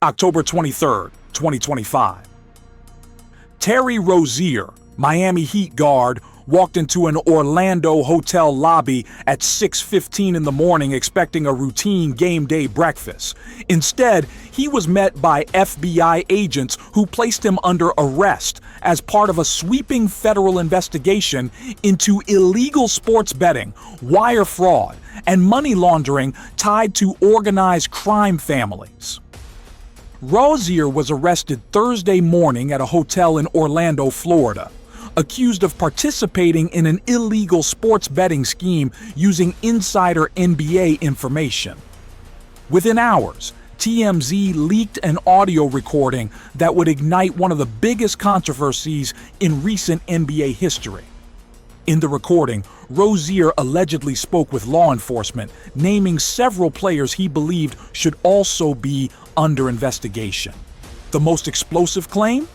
October 23, 2025. Terry Rozier, Miami Heat guard, walked into an Orlando hotel lobby at 6:15 in the morning expecting a routine game day breakfast. Instead, he was met by FBI agents who placed him under arrest as part of a sweeping federal investigation into illegal sports betting, wire fraud, and money laundering tied to organized crime families. Rozier was arrested Thursday morning at a hotel in Orlando, Florida, accused of participating in an illegal sports betting scheme using insider NBA information. Within hours, TMZ leaked an audio recording that would ignite one of the biggest controversies in recent NBA history. In the recording, Rozier allegedly spoke with law enforcement, naming several players he believed should also be under investigation. The most explosive claim?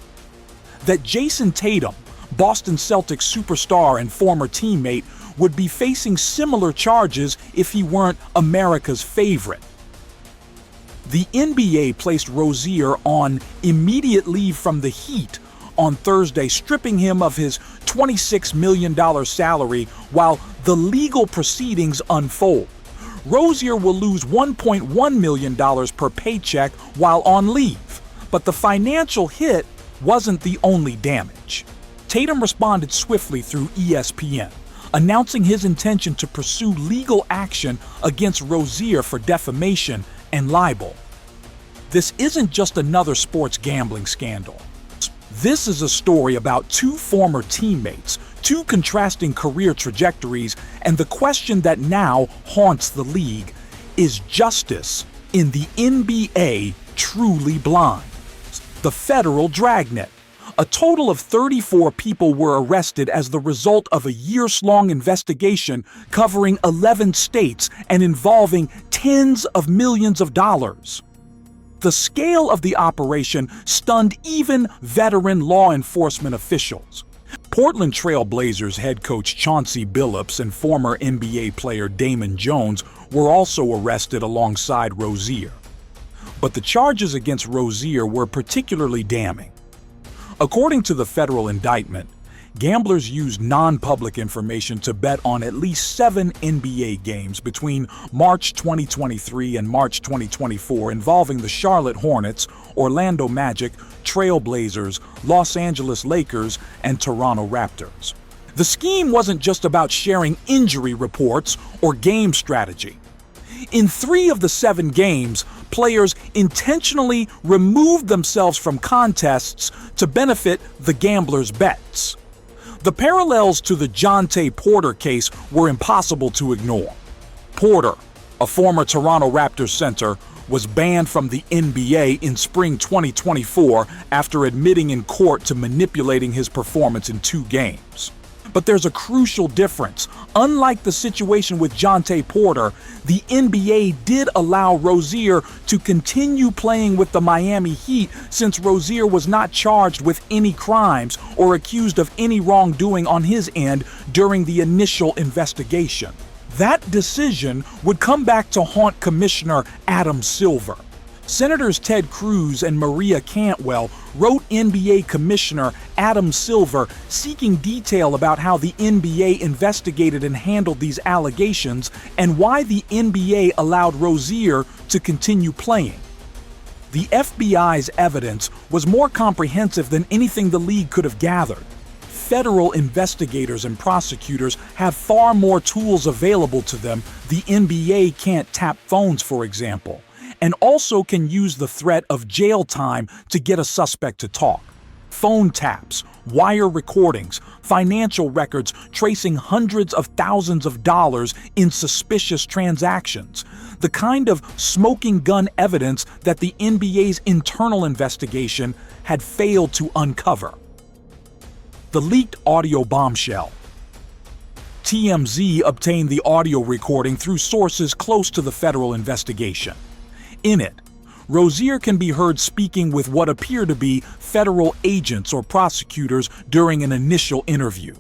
That Jayson Tatum, Boston Celtics superstar and former teammate, would be facing similar charges if he weren't America's favorite. The NBA placed Rozier on immediate leave from the Heat on Thursday, stripping him of his $26 million salary while the legal proceedings unfold. Rozier will lose $1.1 million per paycheck while on leave, but the financial hit wasn't the only damage. Tatum responded swiftly through ESPN, announcing his intention to pursue legal action against Rozier for defamation and libel. This isn't just another sports gambling scandal. This is a story about two former teammates, two contrasting career trajectories, and the question that now haunts the league: is justice in the NBA truly blind? The federal dragnet. A total of 34 people were arrested as the result of a years-long investigation covering 11 states and involving tens of millions of dollars. The scale of the operation stunned even veteran law enforcement officials. Portland Trail Blazers head coach Chauncey Billups and former NBA player Damon Jones were also arrested alongside Rozier. But the charges against Rozier were particularly damning. According to the federal indictment, gamblers used non-public information to bet on at least 7 NBA games between March 2023 and March 2024 involving the Charlotte Hornets, Orlando Magic, Trail Blazers, Los Angeles Lakers, and Toronto Raptors. The scheme wasn't just about sharing injury reports or game strategy. In 3 of the 7 games, players intentionally removed themselves from contests to benefit the gamblers' bets. The parallels to the Jontay Porter case were impossible to ignore. Porter, a former Toronto Raptors center, was banned from the NBA in spring 2024 after admitting in court to manipulating his performance in 2 games. But there's a crucial difference. Unlike the situation with Jontay Porter, the NBA did allow Rozier to continue playing with the Miami Heat since Rozier was not charged with any crimes or accused of any wrongdoing on his end during the initial investigation. That decision would come back to haunt Commissioner Adam Silver. Senators Ted Cruz and Maria Cantwell wrote NBA Commissioner Adam Silver seeking detail about how the NBA investigated and handled these allegations and why the NBA allowed Rozier to continue playing. The FBI's evidence was more comprehensive than anything the league could have gathered. Federal investigators and prosecutors have far more tools available to them. The NBA can't tap phones, for example, and also can use the threat of jail time to get a suspect to talk. Phone taps, wire recordings, financial records tracing hundreds of thousands of dollars in suspicious transactions. The kind of smoking gun evidence that the NBA's internal investigation had failed to uncover. The leaked audio bombshell. TMZ obtained the audio recording through sources close to the federal investigation. In it, Rozier can be heard speaking with what appear to be federal agents or prosecutors during an initial interview.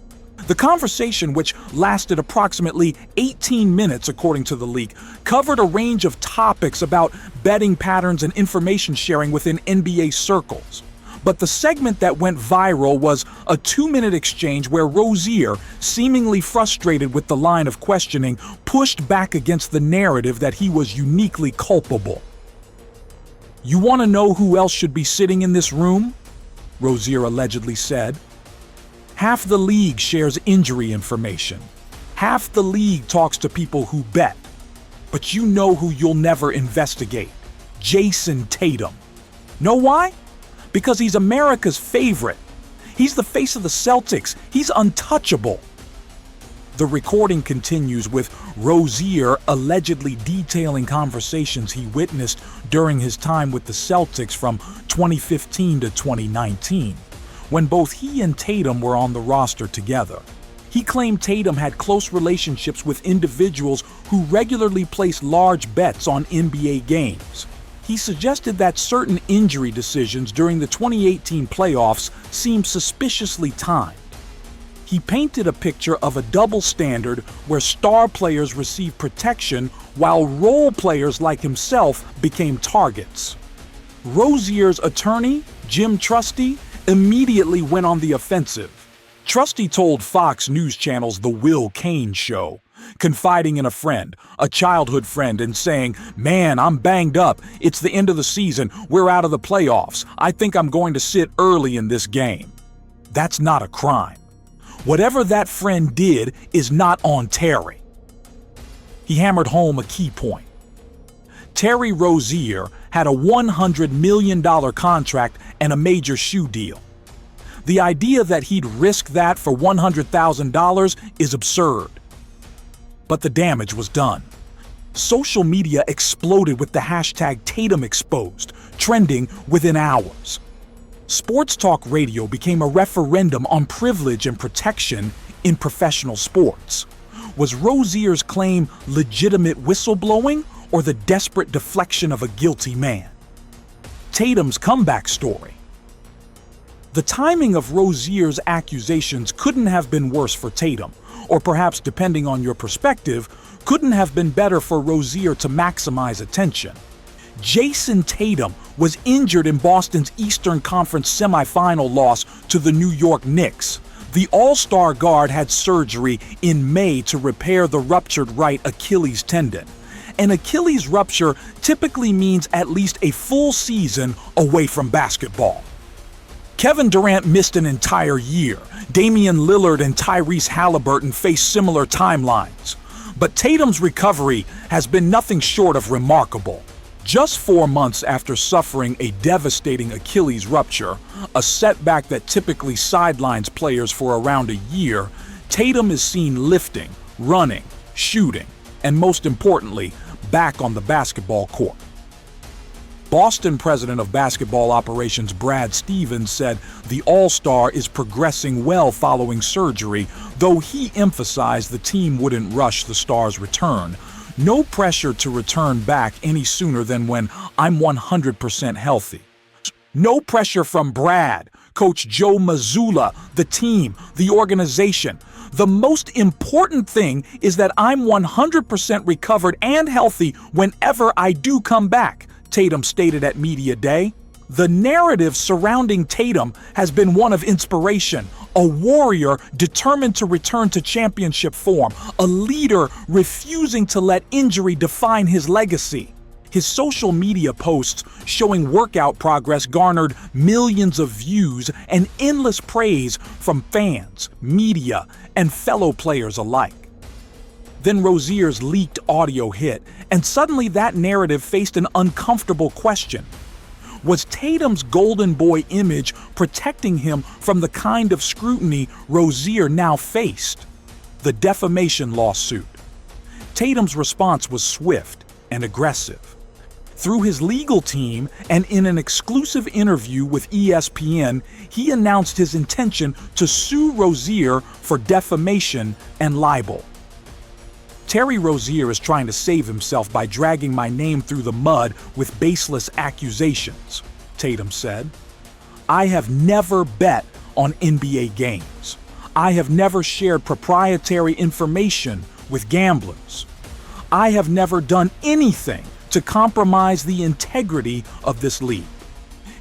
The conversation, which lasted approximately 18 minutes according to the leak, covered a range of topics about betting patterns and information sharing within NBA circles. But the segment that went viral was a 2-minute exchange where Rozier, seemingly frustrated with the line of questioning, pushed back against the narrative that he was uniquely culpable. "You want to know who else should be sitting in this room?" Rozier allegedly said. "Half the league shares injury information. Half the league talks to people who bet. But you know who you'll never investigate: Jayson Tatum. Know why? Because he's America's favorite. He's the face of the Celtics. He's untouchable." The recording continues with Rozier allegedly detailing conversations he witnessed during his time with the Celtics from 2015 to 2019, when both he and Tatum were on the roster together. He claimed Tatum had close relationships with individuals who regularly placed large bets on NBA games. He suggested that certain injury decisions during the 2018 playoffs seemed suspiciously timed. He painted a picture of a double standard where star players received protection while role players like himself became targets. Rozier's attorney, Jim Trusty, immediately went on the offensive. Trusty told Fox News Channel's The Will Cain Show, confiding in a friend, a childhood friend, and saying, "Man, I'm banged up. It's the end of the season. We're out of the playoffs. I think I'm going to sit early in this game." That's not a crime. Whatever that friend did is not on Terry. He hammered home a key point. Terry Rozier had a $100 million contract and a major shoe deal. The idea that he'd risk that for $100,000 is absurd. But the damage was done. Social media exploded with the hashtag #TatumExposed, trending within hours. Sports talk radio became a referendum on privilege and protection in professional sports. Was Rozier's claim legitimate whistleblowing or the desperate deflection of a guilty man? Tatum's comeback story. The timing of Rozier's accusations couldn't have been worse for Tatum, or perhaps, depending on your perspective, couldn't have been better for Rozier to maximize attention. Jayson Tatum was injured in Boston's Eastern Conference semifinal loss to the New York Knicks. The All-Star guard had surgery in May to repair the ruptured right Achilles tendon. An Achilles rupture typically means at least a full season away from basketball. Kevin Durant missed an entire year. Damian Lillard and Tyrese Halliburton faced similar timelines. But Tatum's recovery has been nothing short of remarkable. Just 4 months after suffering a devastating Achilles rupture, a setback that typically sidelines players for around a year, Tatum is seen lifting, running, shooting, and most importantly, back on the basketball court. Boston president of basketball operations Brad Stevens said the All-Star is progressing well following surgery, though he emphasized the team wouldn't rush the star's return. No pressure to return back any sooner than when I'm 100% healthy. No pressure from Brad, Coach Joe Mazzulla, the team, the organization. The most important thing is that I'm 100% recovered and healthy whenever I do come back, Tatum stated at Media Day. The narrative surrounding Tatum has been one of inspiration, a warrior determined to return to championship form, a leader refusing to let injury define his legacy. His social media posts showing workout progress garnered millions of views and endless praise from fans, media, and fellow players alike. Then Rozier's leaked audio hit, and suddenly that narrative faced an uncomfortable question. Was Tatum's golden boy image protecting him from the kind of scrutiny Rozier now faced? The defamation lawsuit. Tatum's response was swift and aggressive. Through his legal team and in an exclusive interview with ESPN, he announced his intention to sue Rozier for defamation and libel. Terry Rozier is trying to save himself by dragging my name through the mud with baseless accusations, Tatum said. I have never bet on NBA games. I have never shared proprietary information with gamblers. I have never done anything to compromise the integrity of this league.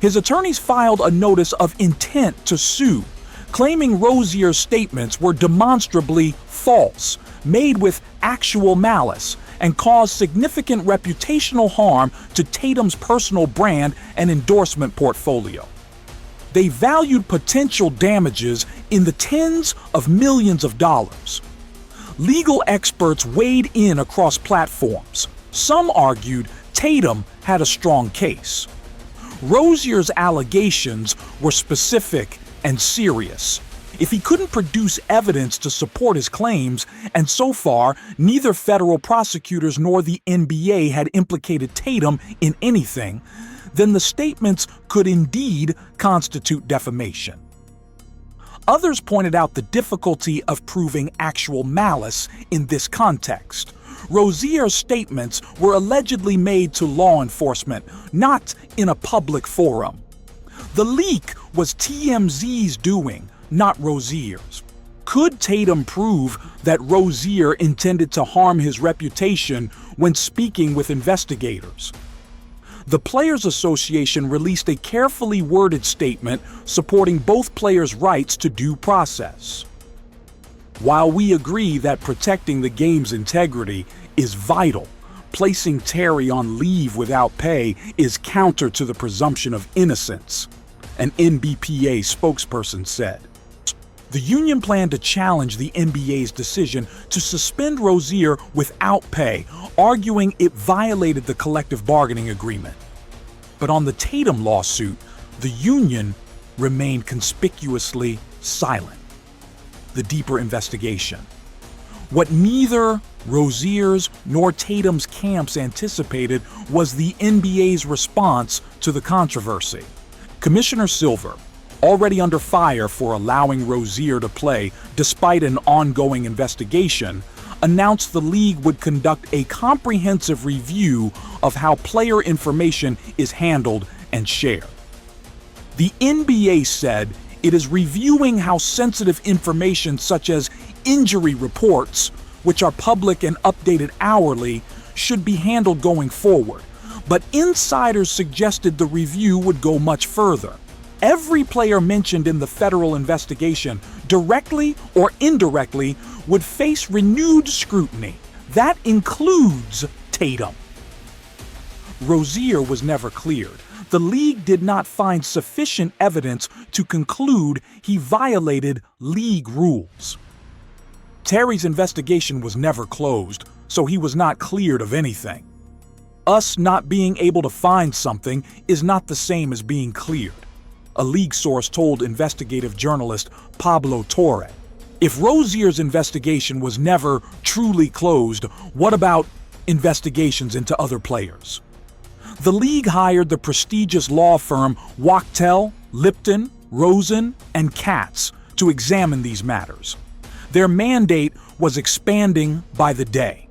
His attorneys filed a notice of intent to sue, claiming Rozier's statements were demonstrably false, made with actual malice, and caused significant reputational harm to Tatum's personal brand and endorsement portfolio. They valued potential damages in the tens of millions of dollars. Legal experts weighed in across platforms. Some argued Tatum had a strong case. Rozier's allegations were specific and serious. If he couldn't produce evidence to support his claims, and so far neither federal prosecutors nor the NBA had implicated Tatum in anything, then the statements could indeed constitute defamation. Others pointed out the difficulty of proving actual malice in this context. Rozier's statements were allegedly made to law enforcement, not in a public forum. The leak was TMZ's doing, not Rozier's. Could Tatum prove that Rozier intended to harm his reputation when speaking with investigators? The Players Association released a carefully worded statement supporting both players' rights to due process. While we agree that protecting the game's integrity is vital, placing Terry on leave without pay is counter to the presumption of innocence, an NBPA spokesperson said. The union planned to challenge the NBA's decision to suspend Rozier without pay, arguing it violated the collective bargaining agreement. But on the Tatum lawsuit, the union remained conspicuously silent. The deeper investigation. What neither Rozier's nor Tatum's camps anticipated was the NBA's response to the controversy. Commissioner Silver, already under fire for allowing Rozier to play despite an ongoing investigation, announced the league would conduct a comprehensive review of how player information is handled and shared. The NBA said it is reviewing how sensitive information such as injury reports, which are public and updated hourly, should be handled going forward. But insiders suggested the review would go much further. Every player mentioned in the federal investigation, directly or indirectly, would face renewed scrutiny. That includes Tatum. Rozier was never cleared. The league did not find sufficient evidence to conclude he violated league rules. Terry's investigation was never closed, so he was not cleared of anything. Us not being able to find something is not the same as being cleared, a league source told investigative journalist Pablo Torre. If Rozier's investigation was never truly closed, what about investigations into other players? The league hired the prestigious law firm Wachtell, Lipton, Rosen, and Katz to examine these matters. Their mandate was expanding by the day.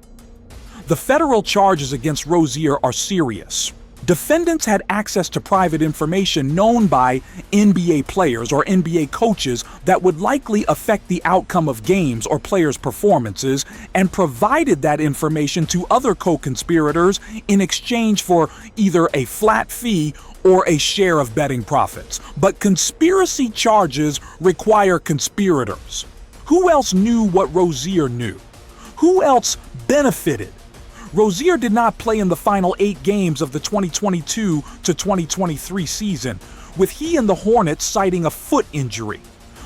The federal charges against Rozier are serious. Defendants had access to private information known by NBA players or NBA coaches that would likely affect the outcome of games or players' performances, and provided that information to other co-conspirators in exchange for either a flat fee or a share of betting profits. But conspiracy charges require conspirators. Who else knew what Rozier knew? Who else benefited? Rozier did not play in the final 8 games of the 2022 to 2023 season, with he and the Hornets citing a foot injury.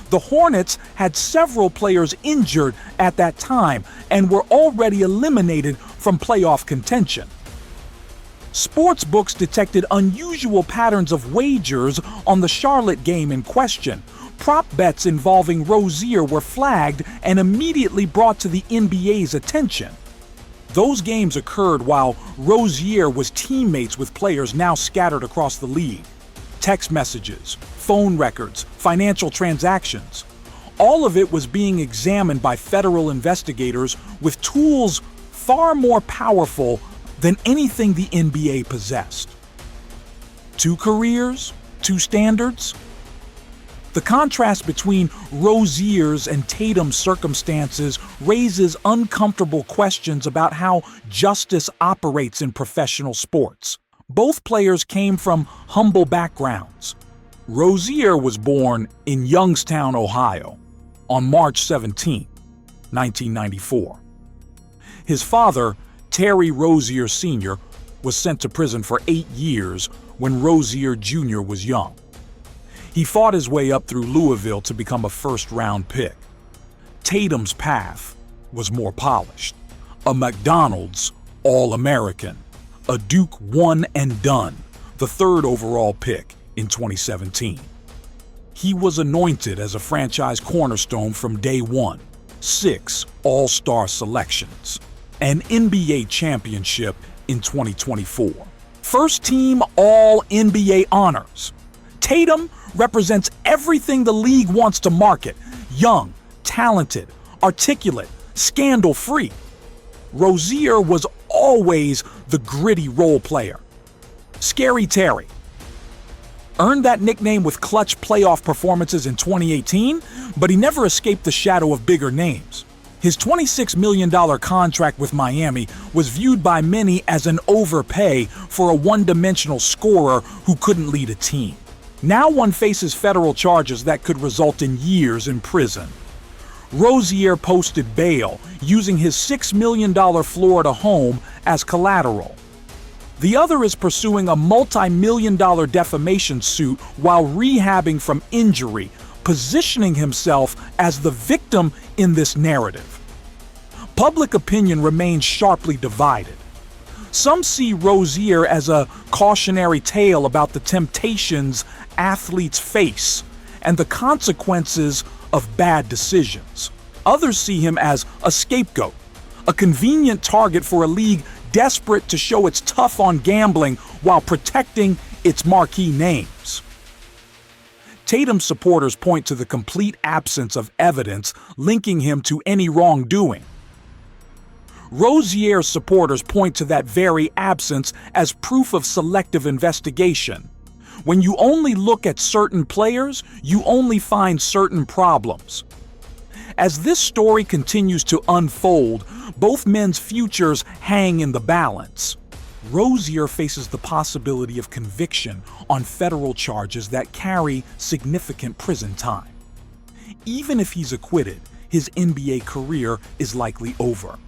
The Hornets had several players injured at that time and were already eliminated from playoff contention. Sports books detected unusual patterns of wagers on the Charlotte game in question. Prop bets involving Rozier were flagged and immediately brought to the NBA's attention. Those games occurred while Rozier was teammates with players now scattered across the league. Text messages, phone records, financial transactions. All of it was being examined by federal investigators with tools far more powerful than anything the NBA possessed. 2 careers, 2 standards? The contrast between Rozier's and Tatum's circumstances raises uncomfortable questions about how justice operates in professional sports. Both players came from humble backgrounds. Rozier was born in Youngstown, Ohio, on March 17, 1994. His father, Terry Rozier Sr., was sent to prison for 8 years when Rozier Jr. was young. He fought his way up through Louisville to become a first-round pick. Tatum's path was more polished. A McDonald's All-American, a Duke one and done, the third overall pick in 2017. He was anointed as a franchise cornerstone from day one, 6 All-Star selections, an NBA championship in 2024, first-team All-NBA honors. Tatum represents everything the league wants to market: young, talented, articulate, scandal-free. Rozier was always the gritty role player. Scary Terry earned that nickname with clutch playoff performances in 2018, but he never escaped the shadow of bigger names. His $26 million contract with Miami was viewed by many as an overpay for a one-dimensional scorer who couldn't lead a team. Now one faces federal charges that could result in years in prison. Rozier posted bail using his $6 million Florida home as collateral. The other is pursuing a multi-million-dollar defamation suit while rehabbing from injury, positioning himself as the victim in this narrative. Public opinion remains sharply divided. Some see Rozier as a cautionary tale about the temptations athletes face and the consequences of bad decisions. Others see him as a scapegoat, a convenient target for a league desperate to show it's tough on gambling while protecting its marquee names. Tatum's supporters point to the complete absence of evidence linking him to any wrongdoing. Rozier's supporters point to that very absence as proof of selective investigation. When you only look at certain players, you only find certain problems. As this story continues to unfold, both men's futures hang in the balance. Rozier faces the possibility of conviction on federal charges that carry significant prison time. Even if he's acquitted, his NBA career is likely over.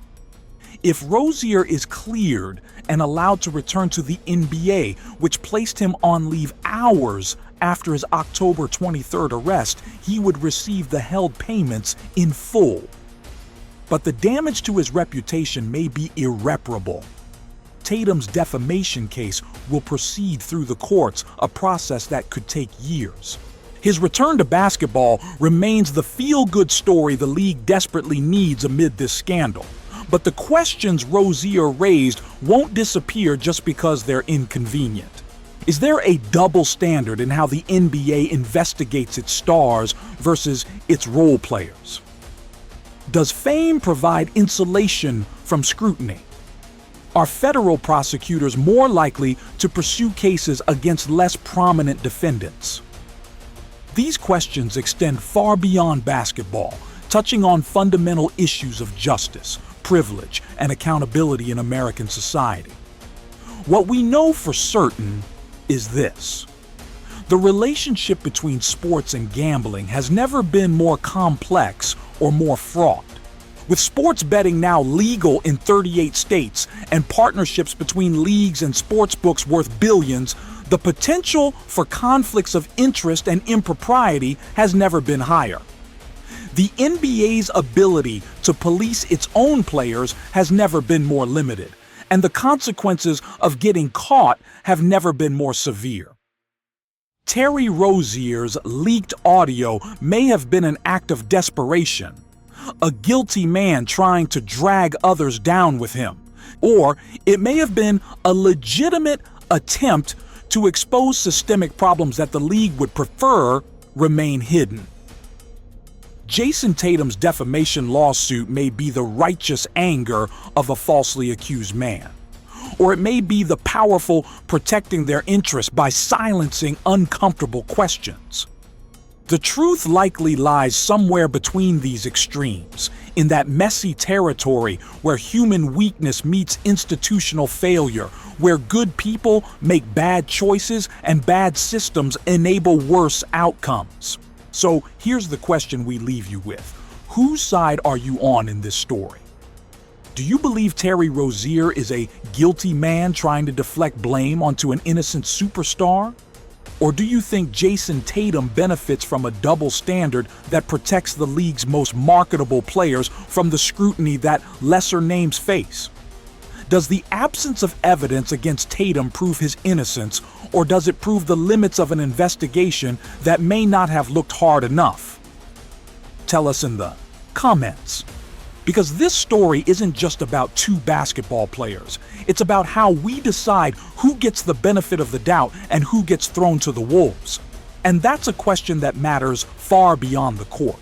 If Rozier is cleared and allowed to return to the NBA, which placed him on leave hours after his October 23rd arrest, he would receive the held payments in full. But the damage to his reputation may be irreparable. Tatum's defamation case will proceed through the courts, a process that could take years. His return to basketball remains the feel-good story the league desperately needs amid this scandal. But the questions Rozier raised won't disappear just because they're inconvenient. Is there a double standard in how the NBA investigates its stars versus its role players? Does fame provide insulation from scrutiny? Are federal prosecutors more likely to pursue cases against less prominent defendants? These questions extend far beyond basketball, touching on fundamental issues of justice, privilege, and accountability in American society. What we know for certain is this: the relationship between sports and gambling has never been more complex or more fraught. With sports betting now legal in 38 states and partnerships between leagues and sportsbooks worth billions, the potential for conflicts of interest and impropriety has never been higher. The NBA's ability to police its own players has never been more limited, and the consequences of getting caught have never been more severe. Terry Rozier's leaked audio may have been an act of desperation, a guilty man trying to drag others down with him, or it may have been a legitimate attempt to expose systemic problems that the league would prefer remain hidden. Jayson Tatum's defamation lawsuit may be the righteous anger of a falsely accused man, or it may be the powerful protecting their interests by silencing uncomfortable questions. The truth likely lies somewhere between these extremes, in that messy territory where human weakness meets institutional failure, where good people make bad choices and bad systems enable worse outcomes. So here's the question we leave you with. Whose side are you on in this story? Do you believe Terry Rozier is a guilty man trying to deflect blame onto an innocent superstar? Or do you think Jayson Tatum benefits from a double standard that protects the league's most marketable players from the scrutiny that lesser names face? Does the absence of evidence against Tatum prove his innocence, or does it prove the limits of an investigation that may not have looked hard enough? Tell us in the comments. Because this story isn't just about two basketball players. It's about how we decide who gets the benefit of the doubt and who gets thrown to the wolves. And that's a question that matters far beyond the court.